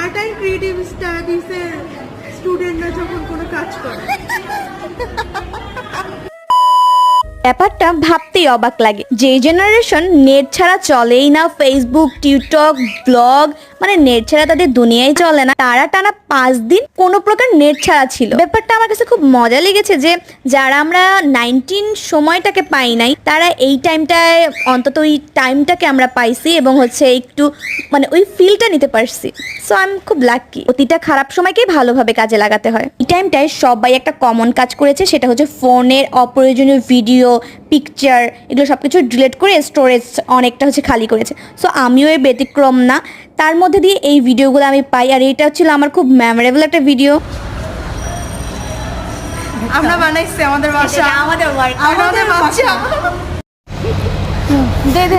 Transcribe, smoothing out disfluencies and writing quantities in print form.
Art and creative স্টাডিজে স্টুডেন্টরা যখন কোনো কাজ করে ব্যাপারটা ভাবতেই অবাক লাগে। যে জেনারেশন নেট ছাড়া চলেই না, ফেসবুক, টিকটক, ব্লগ, মানে নেট ছাড়া তাদের দুনিয়ায় চলে না, তারা টানা 5 দিন কোনো প্রকার নেট ছাড়া ছিল। ব্যাপারটা আমার কাছে খুব মজা লেগেছে যে যারা আমরা 19 সময়টাকে পাই নাই, তারা এই টাইমটায় অন্তত ওই টাইমটাকে আমরা পাইছি এবং হচ্ছে একটু মানে ওই ফিলটা নিতে পারছি। সো আমি খুব লাকি। প্রতিটা খারাপ সময়কেই ভালোভাবে কাজে লাগাতে হয়। এই টাইমটায় সবাই একটা কমন কাজ করেছে, সেটা হচ্ছে ফোনের অপ্রয়োজনীয় ভিডিও, পিকচার, এগুলো সব কিছু ডিলিট করে স্টোরেজ অনেকটা হচ্ছে খালি করেছে। সো আমিও এর ব্যতিক্রম না। তার মধ্যে দিয়ে এই ভিডিওগুলো আমি পাই, আর এটা ছিল আমার খুব মেমোরেবল একটা ভিডিও। আমরা বানাইছি আমাদের বাসা, আমাদের আমাদের বাচ্চা। দে দে